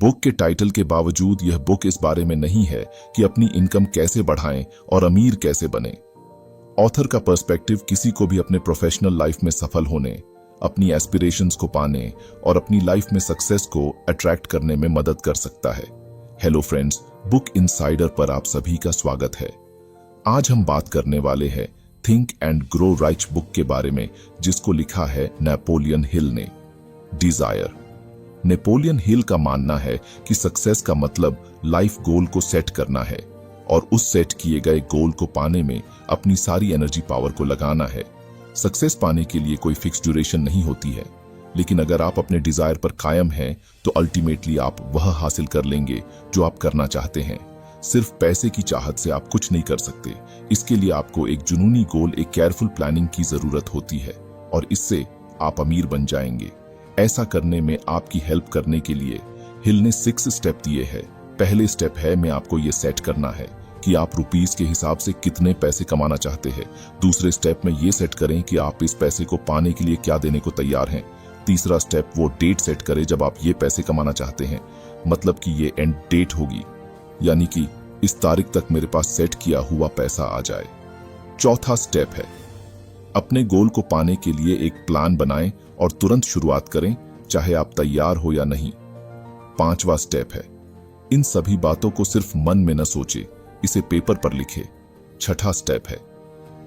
Book के title के बावजूद यह बुक इस बारे में नहीं है कि अपनी इनकम कैसे बढ़ाएं और अमीर कैसे बने। ऑथर का पर्सपेक्टिव किसी को भी अपने प्रोफेशनल लाइफ में सफल होने, अपनी एस्पिरेशंस को पाने और अपनी लाइफ में सक्सेस को अट्रैक्ट करने में मदद कर सकता है। हेलो फ्रेंड्स, बुक इनसाइडर पर आप सभी का स्वागत है। आज हम बात करने वाले हैं think and grow rich book के बारे में, जिसको लिखा है नेपोलियन हिल ने। डिजायर। नेपोलियन हिल का मानना है कि सक्सेस का मतलब लाइफ गोल को सेट करना है और उस सेट किए गए गोल को पाने में अपनी सारी एनर्जी पावर को लगाना है। सक्सेस पाने के लिए कोई फिक्स ड्यूरेशन नहीं होती है, लेकिन अगर आप अपने डिजायर पर कायम हैं तो अल्टीमेटली आप वह हासिल कर लेंगे जो आप करना चाहते हैं। सिर्फ पैसे की चाहत से आप कुछ नहीं कर सकते। इसके लिए आपको एक जुनूनी गोल, एक केयरफुल प्लानिंग की जरूरत होती है और इससे आप अमीर बन जाएंगे। ऐसा करने में आपकी हेल्प करने के लिए हिल ने 6 स्टेप दिए हैं। पहले स्टेप है में आपको ये सेट करना है कि आप रुपीस के हिसाब से कितने पैसे कमाना चाहते हैं। दूसरे स्टेप में ये सेट करें कि आप इस पैसे को पाने के लिए क्या देने को तैयार हैं। तीसरा स्टेप वो डेट सेट करें जब आप ये पैसे कमाना चाहते हैं, मतलब कि ये एंड डेट होगी, यानी कि इस तारीख तक मेरे पास सेट किया हुआ पैसा आ जाए। चौथा स्टेप है अपने गोल को पाने के लिए एक प्लान बनाएं और तुरंत शुरुआत करें, चाहे आप तैयार हो या नहीं। पांचवा स्टेप है इन सभी बातों को सिर्फ मन में न सोचे, इसे पेपर पर लिखे। छठा स्टेप है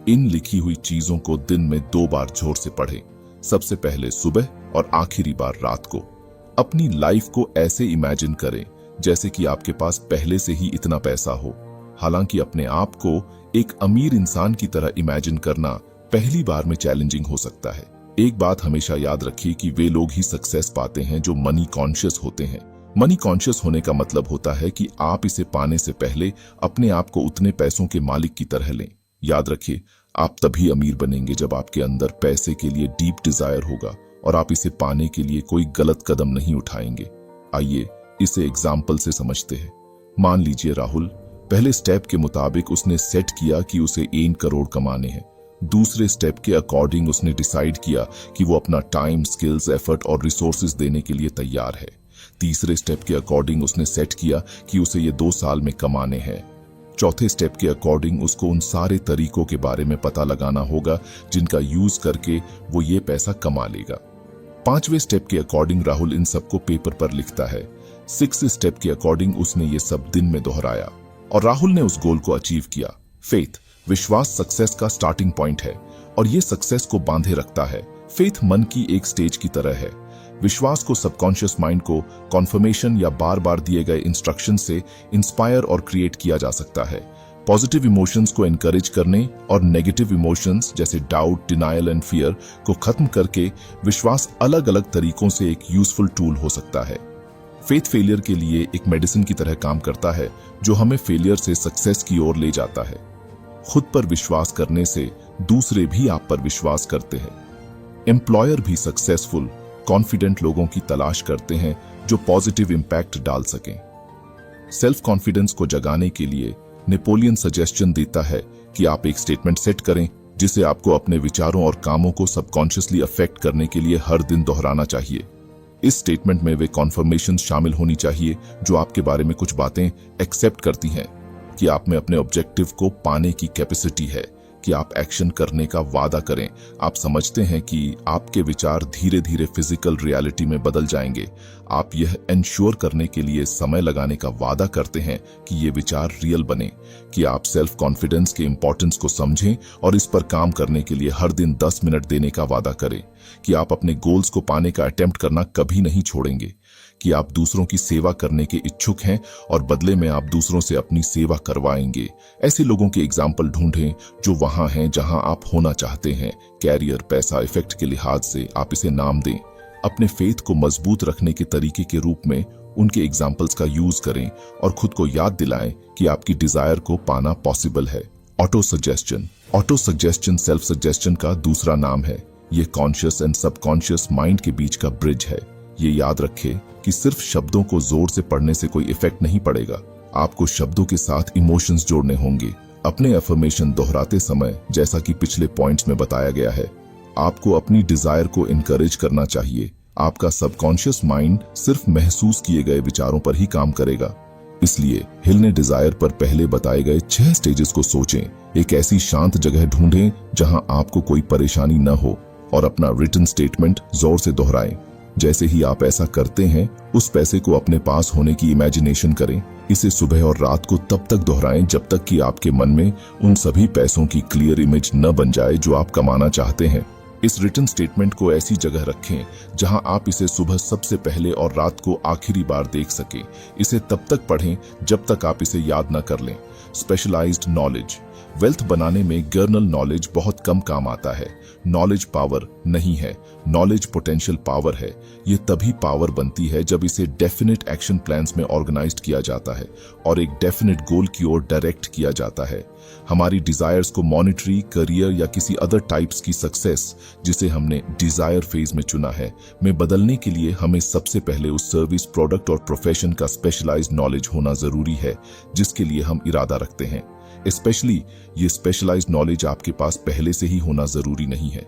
इन लिखी हुई चीजों को दिन में 2 बार जोर से पढ़ें, सबसे पहले सुबह और आखिरी बार रात को। अपनी लाइफ को ऐसे इमेजिन करें जैसे कि आपके पास पहले से ही इतना पैसा हो। हालांकि अपने आप को एक अमीर इंसान की तरह इमेजिन करना पहली बार में चैलेंजिंग हो सकता है। एक बात हमेशा याद रखिए कि वे लोग ही सक्सेस पाते हैं जो मनी कॉन्शियस होते हैं। मनी कॉन्शियस होने का मतलब होता है कि आप इसे पाने से पहले अपने आप को उतने पैसों के मालिक की तरह लें। याद रखिए, आप तभी अमीर बनेंगे जब आपके अंदर पैसे के लिए डीप डिजायर होगा और आप इसे पाने के लिए कोई गलत कदम नहीं उठाएंगे। आइए इसे एग्जाम्पल से समझते हैं। मान लीजिए राहुल, पहले स्टेप के मुताबिक उसने सेट किया कि उसे 1 करोड़ कमाने हैं। दूसरे स्टेप के अकॉर्डिंग उसने डिसाइड किया कि वो अपना टाइम, स्किल्स, एफर्ट और रिसोर्सेज देने के लिए तैयार है। तीसरे स्टेप के अकॉर्डिंग उसने सेट किया कि उसे ये 2 साल में कमाने हैं। चौथे स्टेप के अकॉर्डिंग उसको उन सारे तरीकों के बारे में पता लगाना होगा जिनका यूज करके वो ये पैसा कमा लेगा। 5वें स्टेप के अकॉर्डिंग राहुल इन सबको पेपर पर लिखता है। 6 स्टेप के अकॉर्डिंग उसने ये सब दिन में दोहराया और राहुल ने उस गोल को अचीव किया। फेथ, विश्वास सक्सेस का स्टार्टिंग पॉइंट है और ये सक्सेस को बांधे रखता है। फेथ मन की एक स्टेज की तरह है। विश्वास को सबकॉन्शियस माइंड को कॉन्फर्मेशन या बार बार दिए गए इंस्ट्रक्शन से इंस्पायर और क्रिएट किया जा सकता है। पॉजिटिव इमोशंस को एनकरेज करने और नेगेटिव इमोशंस जैसे डाउट, डिनायल एंड फियर को खत्म करके विश्वास अलग अलग तरीकों से एक यूजफुल टूल हो सकता है। फेथ फेलियर के लिए एक मेडिसिन की तरह काम करता है जो हमें फेलियर से सक्सेस की ओर ले जाता है। खुद पर विश्वास करने से दूसरे भी आप पर विश्वास करते हैं। एम्प्लॉयर भी सक्सेसफुल, कॉन्फिडेंट लोगों की तलाश करते हैं जो पॉजिटिव इंपैक्ट डाल सकें। सेल्फ कॉन्फिडेंस को जगाने के लिए नेपोलियन सजेशन देता है कि आप एक स्टेटमेंट सेट करें जिसे आपको अपने विचारों और कामों को सबकॉन्शियसली अफेक्ट करने के लिए हर दिन दोहराना चाहिए। इस स्टेटमेंट में वे कॉन्फर्मेशन शामिल होनी चाहिए जो आपके बारे में कुछ बातें एक्सेप्ट करती हैं कि आप में अपने ऑब्जेक्टिव को पाने की कैपेसिटी है, कि आप एक्शन करने का वादा करें। आप समझते हैं कि आपके विचार धीरे धीरे फिजिकल रियलिटी में बदल जाएंगे। आप यह एंश्योर करने के लिए समय लगाने का वादा करते हैं कि ये विचार रियल बने, कि आप सेल्फ कॉन्फिडेंस के इंपॉर्टेंस को समझें और इस पर काम करने के लिए हर दिन 10 मिनट देने का वादा करें, कि आप अपने गोल्स को पाने का अटेम्प्ट करना कभी नहीं छोड़ेंगे, कि आप दूसरों की सेवा करने के इच्छुक हैं और बदले में आप दूसरों से अपनी सेवा करवाएंगे। ऐसे लोगों के एग्जाम्पल ढूंढें जो वहां हैं जहां आप होना चाहते हैं। कैरियर, पैसा, इफेक्ट के लिहाज से आप इसे नाम दें। अपने फेथ को मजबूत रखने के तरीके के रूप में उनके एग्जाम्पल्स का यूज करें और खुद को याद दिलाएं कि आपकी डिजायर को पाना पॉसिबल है। Auto suggestion. Auto suggestion self suggestion का दूसरा नाम है। ये कॉन्शियस एंड सबकॉन्शियस माइंड के बीच का ब्रिज है। ये याद रखें कि सिर्फ शब्दों को जोर से पढ़ने से कोई इफेक्ट नहीं पड़ेगा। आपको शब्दों के साथ इमोशंस जोड़ने होंगे। अपने अफर्मेशन दोहराते समय, जैसा कि पिछले पॉइंट्स में बताया गया है, आपको अपनी डिजायर को इनकरेज करना चाहिए आपका सबकॉन्शियस माइंड सिर्फ महसूस किए गए विचारों पर ही काम करेगा। इसलिए हिल ने डिजायर पर पहले बताए गए 6 स्टेजेस को सोचें। एक ऐसी शांत जगह ढूंढें जहां आपको कोई परेशानी न हो और अपना रिटन स्टेटमेंट जोर से दोहराएं। जैसे ही आप ऐसा करते हैं, उस पैसे को अपने पास होने की इमेजिनेशन करें। इसे सुबह और रात को तब तक दोहराएं जब तक कि आपके मन में उन सभी पैसों की क्लियर इमेज न बन जाए जो आप कमाना चाहते हैं। इस रिटन स्टेटमेंट को ऐसी जगह रखें जहां आप इसे सुबह सबसे पहले और रात को आखिरी बार देख सकें। इसे तब तक पढ़ें जब तक आप इसे याद न कर लें। Specialised knowledge. वेल्थ बनाने में जर्नल नॉलेज बहुत कम काम आता है। नॉलेज पावर नहीं है, नॉलेज पोटेंशियल पावर है। ये तभी पावर बनती है जब इसे डेफिनेट एक्शन प्लान्स में ऑर्गेनाइज्ड किया जाता है और एक डेफिनेट गोल की ओर डायरेक्ट किया जाता है। हमारी डिजायर्स को मॉनिटरी, करियर या किसी अदर टाइप्स की सक्सेस जिसे हमने डिजायर फेज में चुना है में बदलने के लिए हमें सबसे पहले उस सर्विस, प्रोडक्ट और प्रोफेशन का स्पेशलाइज्ड नॉलेज होना जरूरी है जिसके लिए हम इरादा रखते हैं। स्पेशली ये स्पेशलाइज्ड नॉलेज आपके पास पहले से ही होना जरूरी नहीं है।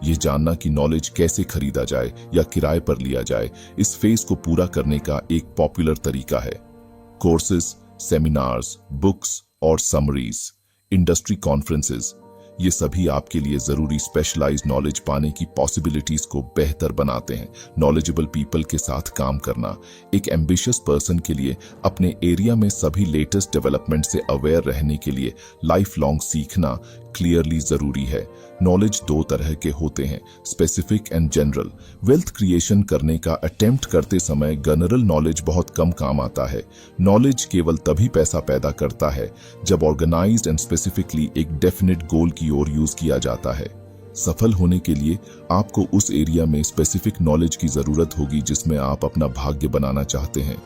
ये जानना कि नॉलेज कैसे खरीदा जाए या किराए पर लिया जाए, इस फेज को पूरा करने का एक पॉपुलर तरीका है। कोर्सेज, सेमिनार्स, बुक्स और समरीज, इंडस्ट्री कॉन्फ्रेंसेस, ये सभी आपके लिए जरूरी स्पेशलाइज्ड नॉलेज पाने की पॉसिबिलिटीज को बेहतर बनाते हैं। नॉलेजेबल पीपल के साथ काम करना। एक एम्बिशियस पर्सन के लिए अपने एरिया में सभी लेटेस्ट डेवलपमेंट से अवेयर रहने के लिए लाइफ लॉन्ग सीखना क्लियरली जरूरी है। नॉलेज 2 तरह के होते हैं, specific and general. Wealth creation करने का अटेम्प्ट करते समय जनरल नॉलेज बहुत कम काम आता है। नॉलेज केवल तभी पैसा पैदा करता है जब ऑर्गेनाइज्ड एंड स्पेसिफिकली एक डेफिनेट गोल की ओर यूज किया जाता है। सफल होने के लिए आपको उस एरिया में स्पेसिफिक नॉलेज की जरूरत होगी जिसमें आप अपना भाग्य बनाना चाहते हैं।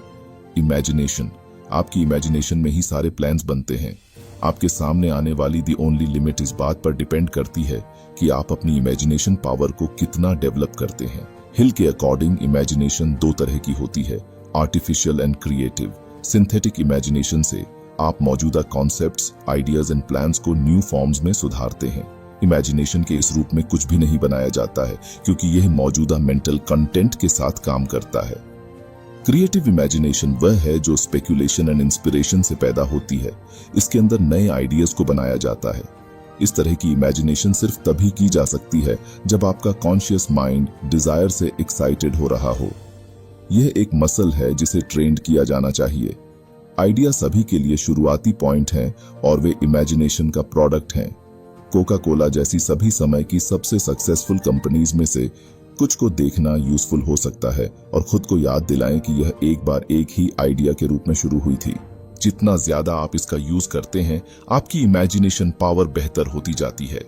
इमेजिनेशन। आपकी इमेजिनेशन में ही सारे प्लान्स बनते हैं। आपके सामने आने वाली दी ओनली लिमिट इस बात पर डिपेंड करती है कि आप अपनी इमेजिनेशन पावर को कितना डेवलप करते हैं। हिल के अकॉर्डिंग इमेजिनेशन 2 तरह की होती है, artificial and creative. Synthetic imagination से आप मौजूदा कॉन्सेप्ट्स, आइडियाज एंड प्लान्स को न्यू फॉर्म्स में सुधारते हैं। इमेजिनेशन के इस रूप में कुछ भी नहीं बनाया जाता है क्योंकि यह मौजूदा मेंटल कंटेंट के साथ काम करता है। क्रिएटिव इमेजिनेशन वह है जो स्पेकुलेशन एंड इंस्पिरेशन से पैदा होती है। इसके अंदर नए आइडियाज को बनाया जाता है। इस तरह की इमेजिनेशन सिर्फ तभी की जा सकती है जब आपका कॉन्शियस माइंड डिजायर से एक्साइटेड हो रहा हो। यह एक मसल है जिसे ट्रेंड किया जाना चाहिए। आइडिया सभी के लिए शुरुआती पॉइंट हैं और वे इमेजिनेशन का प्रोडक्ट हैं। कोका कोला जैसी सभी समय की सबसे सक्सेसफुल कंपनीज में से कुछ को देखना यूजफुल हो सकता है और खुद को याद दिलाएं कि यह एक बार एक ही आइडिया के रूप में शुरू हुई थी। जितना ज्यादा आप इसका यूज करते हैं, आपकी इमेजिनेशन पावर बेहतर होती जाती है।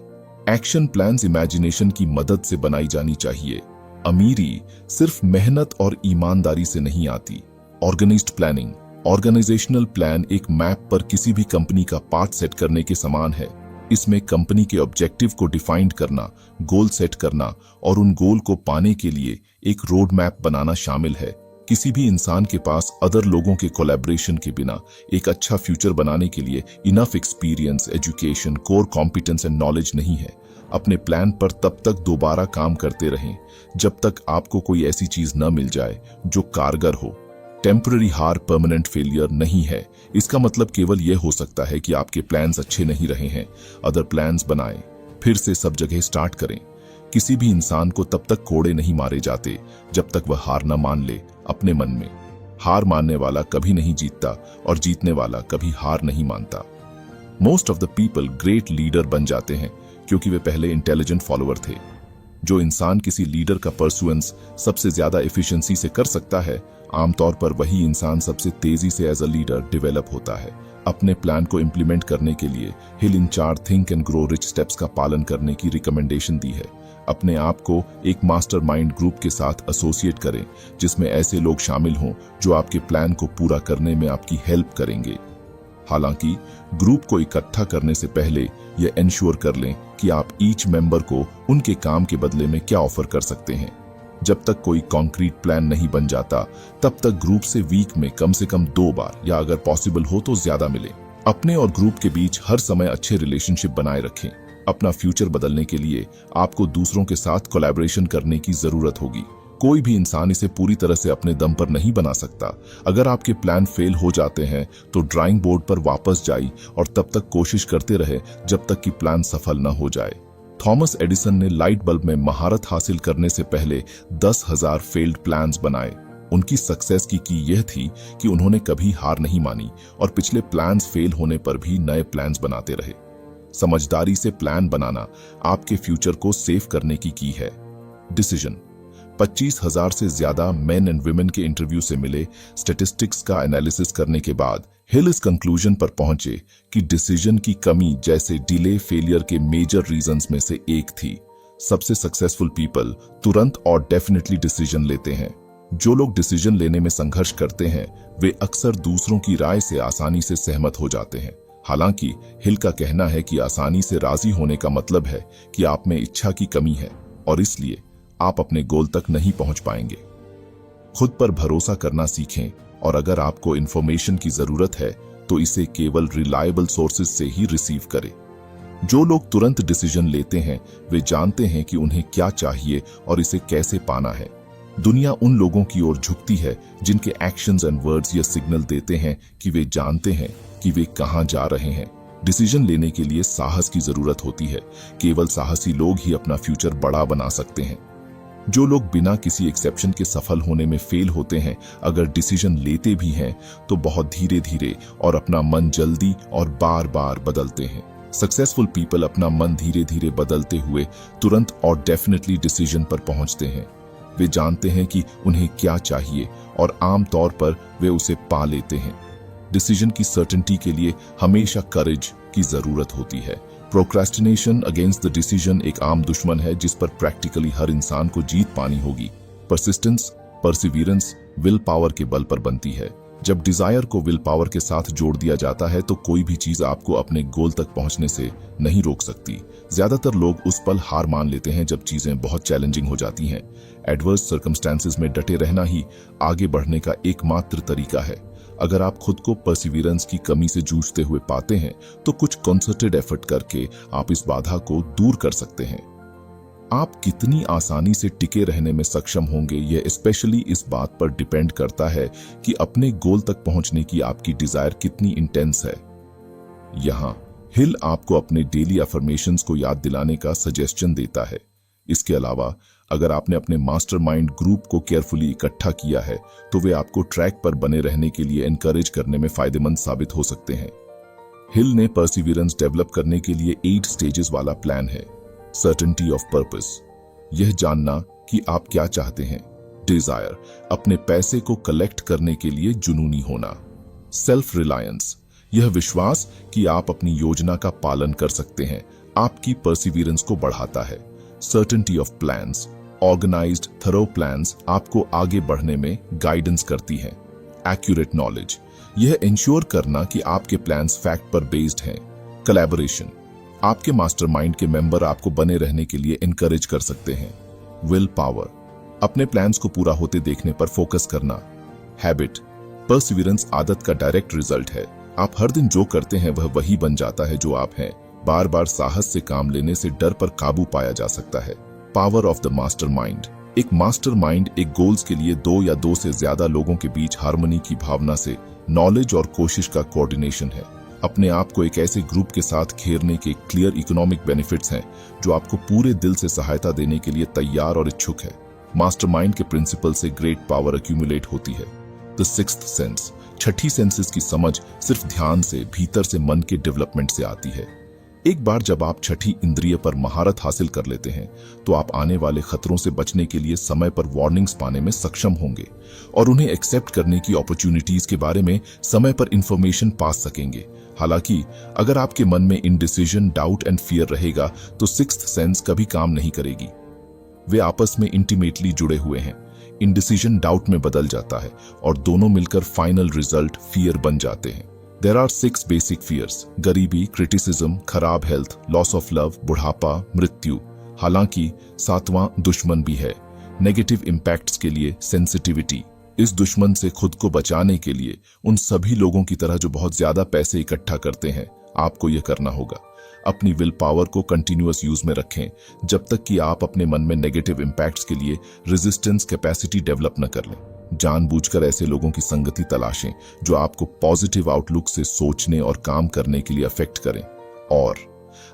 एक्शन प्लान्स इमेजिनेशन की मदद से बनाई जानी चाहिए। अमीरी सिर्फ मेहनत और ईमानदारी से नहीं आती। Organised planning. ऑर्गेनाइजेशनल प्लान एक मैप पर किसी भी कंपनी का पार्ट सेट करने के समान है। इसमें कंपनी के ऑब्जेक्टिव को डिफाइन करना, गोल सेट करना और उन गोल को पाने के लिए एक रोड मैप बनाना शामिल है। किसी भी इंसान के पास अदर लोगों के कोलैबोरेशन के बिना एक अच्छा फ्यूचर बनाने के लिए enough experience, education, core competence and knowledge नहीं है। अपने प्लान पर तब तक दोबारा काम करते रहें जब तक आपको कोई ऐसी चीज न मिल जाए जो कारगर हो। टेम्पररी हार परमानेंट फेलियर नहीं है। इसका मतलब केवल यह हो सकता है कि आपके प्लान्स अच्छे नहीं रहे हैं। अदर प्लान्स बनाएं, फिर से सब जगह स्टार्ट करें। किसी भी इंसान को तब तक कोड़े नहीं मारे जाते जब तक वह हार न मान ले अपने मन में। हार मानने वाला कभी नहीं जीतता और जीतने वाला कभी हार नहीं मानता। Most of the people great leader बन जाते हैं क्योंकि वे पहले इंटेलिजेंट फॉलोअर थे। जो इंसान किसी लीडर का परसुएंस सबसे ज्यादा एफिशिएंसी से कर सकता है, आमतौर पर वही इंसान सबसे तेजी से एज अ लीडर डेवलप होता है। अपने प्लान को इंप्लीमेंट करने के लिए हिल इन 4 think and grow rich steps का पालन करने की रिकमेंडेशन दी है। अपने आप को एक मास्टरमाइंड ग्रुप के साथ एसोसिएट करें जिसमें ऐसे लोग शामिल हों जो आपके प्लान को पूरा करने में आपकी हेल्प करेंगे। हालांकि ग्रुप को इकट्ठा करने से पहले यह एंश्योर कर लें कि आप ईच मेंबर को उनके काम के बदले में क्या ऑफर कर सकते हैं। जब तक कोई कॉन्क्रीट प्लान नहीं बन जाता, तब तक ग्रुप से वीक में कम से कम 2 बार या अगर पॉसिबल हो तो ज्यादा मिले। अपने और ग्रुप के बीच हर समय अच्छे रिलेशनशिप बनाए रखें। अपना फ्यूचर बदलने के लिए आपको दूसरों के साथ कोलैबोरेशन करने की जरूरत होगी। कोई भी इंसान इसे पूरी तरह से अपने दम पर नहीं बना सकता। अगर आपके प्लान फेल हो जाते हैं तो ड्राइंग बोर्ड पर वापस जाइए और तब तक कोशिश करते रहे जब तक कि प्लान सफल न हो जाए। थॉमस एडिसन ने लाइट बल्ब में महारत हासिल करने से पहले 10,000 फेल्ड प्लान्स बनाए। उनकी सक्सेस की यह थी कि उन्होंने कभी हार नहीं मानी और पिछले प्लान्स फेल होने पर भी नए प्लान्स बनाते रहे। समझदारी से प्लान बनाना आपके फ्यूचर को सेव करने की है। डिसीजन 25,000 से ज्यादा मेन एंड वुमेन के इंटरव्यू से मिले स्टैटिस्टिक्स का एनालिसिस करने के बाद हिल इस कंक्लूजन पर पहुंचे कि डिसीजन की कमी जैसे डिले फेलियर के मेजर रीजंस में से एक थी। सबसे सक्सेसफुल पीपल तुरंत और डेफिनेटली डिसीजन लेते हैं। जो लोग डिसीजन लेने में संघर्ष करते हैं वे अक्सर दूसरों की राय से आसानी से सहमत हो जाते हैं। हालांकि हिल का कहना है कि आसानी से राजी होने का मतलब है कि आप में इच्छा की कमी है और इसलिए आप अपने गोल तक नहीं पहुंच पाएंगे। खुद पर भरोसा करना सीखें और अगर आपको इंफॉर्मेशन की जरूरत है तो इसे केवल रिलायबल सोर्सेज से ही रिसीव करें। जो लोग तुरंत डिसीजन लेते हैं वे जानते हैं कि उन्हें क्या चाहिए और इसे कैसे पाना है। दुनिया उन लोगों की ओर झुकती है जिनके एक्शंस एंड वर्ड्स यह सिग्नल देते हैं कि वे जानते हैं कि वे कहां जा रहे हैं। डिसीजन लेने के लिए साहस की जरूरत होती है। केवल साहसी लोग ही अपना फ्यूचर बड़ा बना सकते हैं। जो लोग बिना किसी एक्सेप्शन के सफल होने में फेल होते हैं अगर डिसीजन लेते भी हैं तो बहुत धीरे धीरे और अपना मन जल्दी और बार बार बदलते हैं। सक्सेसफुल पीपल अपना मन धीरे धीरे बदलते हुए तुरंत और डेफिनेटली डिसीजन पर पहुंचते हैं। वे जानते हैं कि उन्हें क्या चाहिए और आम तौर पर वे उसे पा लेते हैं। डिसीजन की सर्टेनिटी के लिए हमेशा करेज की जरूरत होती है। प्रोक्रेस्टिनेशन अगेंस्ट द डिसीजन एक आम दुश्मन है जिस पर प्रैक्टिकली हर इंसान को जीत पानी होगी। परसिस्टेंस, परसिवियरेंस विल पावर के बल पर बनती है। जब डिजायर को विल पावर के साथ जोड़ दिया जाता है तो कोई भी चीज आपको अपने गोल तक पहुंचने से नहीं रोक सकती। ज्यादातर लोग उस पल हार मान लेते हैं जब चीजें बहुत चैलेंजिंग हो जाती हैं। एडवर्स सर्कमस्टेंसेस में डटे रहना ही आगे बढ़ने का एकमात्र तरीका है। अगर आप खुद को परसिवियरेंस की कमी से जूझते हुए पाते हैं तो कुछ कंसर्टेड एफर्ट करके आप इस बाधा को दूर कर सकते हैं। आप कितनी आसानी से टिके रहने में सक्षम होंगे यह स्पेशली इस बात पर डिपेंड करता है कि अपने गोल तक पहुंचने की आपकी डिजायर कितनी इंटेंस है। यहां हिल आपको अपने डेली अफर्मेशंस को याद दिलाने का सजेशन देता है। इसके अलावा अगर आपने अपने मास्टरमाइंड ग्रुप को केयरफुली इकट्ठा किया है तो वे आपको ट्रैक पर बने रहने के लिए एनकरेज करने में फायदेमंद साबित हो सकते हैं। हिल ने परसिवियरेंस डेवलप करने के लिए 8 स्टेजेस वाला प्लान है। सर्टेनिटी ऑफ पर्पस, यह जानना कि आप क्या चाहते हैं। डिजायर, अपने पैसे को कलेक्ट करने के लिए जुनूनी होना। सेल्फ रिलायंस, यह विश्वास कि आप अपनी योजना का पालन कर सकते हैं आपकी परसिवियरेंस को बढ़ाता है। Certainty of plans, organised thorough plans आपको आगे बढ़ने में गाइडेंस करती हैं। एक्यूरेट नॉलेज, यह इंश्योर करना कि आपके प्लान्स फैक्ट पर बेस्ड हैं। कोलैबोरेशन, आपके मास्टरमाइंड के मेंबर आपको बने रहने के लिए एनकरेज कर सकते हैं। विल पावर, अपने प्लान्स को पूरा होते देखने पर फोकस करना। हैबिट, परसिवियरेंस आदत का डायरेक्ट रिजल्ट है। आप हर दिन जो करते हैं वह वही बन जाता है जो आप हैं। बार बार साहस से काम लेने से डर पर काबू पाया जा सकता है। पावर ऑफ द मास्टरमाइंड, एक मास्टरमाइंड एक गोल्स के लिए 2 या 2 से ज्यादा लोगों के बीच हार्मनी की भावना से नॉलेज और कोशिश का कोऑर्डिनेशन है। अपने आप को एक ऐसे ग्रुप के साथ घेरने के क्लियर इकोनॉमिक बेनिफिट्स हैं जो आपको पूरे दिल से सहायता देने के लिए तैयार और इच्छुक है। मास्टरमाइंड के प्रिंसिपल से ग्रेट पावर एक्यूमुलेट होती है। The sixth sense, Chhathi senses की समझ सिर्फ ध्यान से, भीतर से मन के डेवलपमेंट से आती है। एक बार जब आप छठी इंद्रिय पर महारत हासिल कर लेते हैं तो आप आने वाले खतरों से बचने के लिए समय पर वार्निंग्स पाने में सक्षम होंगे और उन्हें एक्सेप्ट करने की अपॉर्चुनिटीज के बारे में समय पर इंफॉर्मेशन पा सकेंगे। हालांकि अगर आपके मन में इनडिसीजन, डाउट एंड फियर रहेगा तो सिक्स्थ सेंस कभी काम नहीं करेगी। वे आपस में इंटीमेटली जुड़े हुए हैं। इनडिसीजन डाउट में बदल जाता है और दोनों मिलकर फाइनल रिजल्ट फियर बन जाते हैं। There are 6 basic fears: गरीबी, क्रिटिसिज्म, खराब हेल्थ, लॉस ऑफ लव, बुढ़ापा, मृत्यु। हालांकि 7वां दुश्मन भी है। नेगेटिव इंपैक्ट्स के लिए सेंसिटिविटी, इस दुश्मन से खुद को बचाने के लिए उन सभी लोगों की तरह जो बहुत ज्यादा पैसे इकट्ठा करते हैं, आपको यह करना होगा। अपनी विल पावर को कंटिन्यूअस यूज में रखें जब तक कि आप अपने मन में नेगेटिव इंपैक्ट्स के लिए रेजिस्टेंस कैपेसिटी डेवलप न कर लें। जानबूझकर ऐसे लोगों की संगति तलाशें जो आपको पॉजिटिव आउटलुक से सोचने और काम करने के लिए अफेक्ट करें, और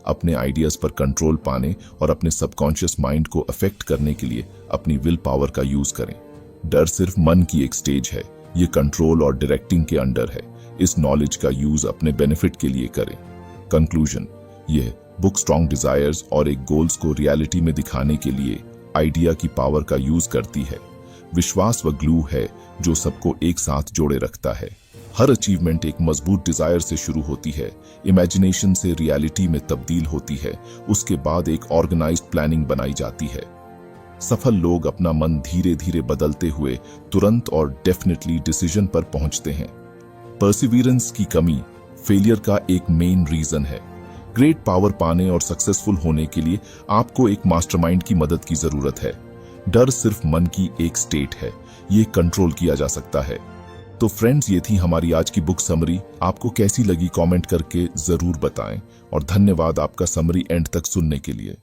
अपने आइडियाज पर कंट्रोल पाने और अपने सबकॉन्शियस माइंड को अफेक्ट करने के लिए अपनी विल पावर का यूज करें। डर सिर्फ मन की एक स्टेज है, ये कंट्रोल और डायरेक्टिंग के अंडर है। इस नॉलेज का यूज अपने बेनिफिट के लिए करें। कंक्लूजन, यह बुक स्ट्रॉन्ग डिजायर्स और एक गोल्स को रियलिटी में दिखाने के लिए आइडिया की पावर का यूज करती है। विश्वास व ग्लू है जो सबको एक साथ जोड़े रखता है। हर अचीवमेंट एक मजबूत डिजायर से शुरू होती है, इमेजिनेशन से रियलिटी में तब्दील होती है, उसके बाद एक ऑर्गेनाइज्ड प्लानिंग बनाई जाती है। सफल लोग अपना मन धीरे धीरे बदलते हुए तुरंत और डेफिनेटली डिसीजन पर पहुंचते हैं। परसिवियरेंस की कमी फेलियर का एक मेन रीजन है। ग्रेट पावर पाने और सक्सेसफुल होने के लिए आपको एक मास्टरमाइंड की मदद की जरूरत है। डर सिर्फ मन की एक स्टेट है, ये कंट्रोल किया जा सकता है। तो फ्रेंड्स, ये थी हमारी आज की बुक समरी। आपको कैसी लगी कमेंट करके जरूर बताएं, और धन्यवाद आपका समरी एंड तक सुनने के लिए।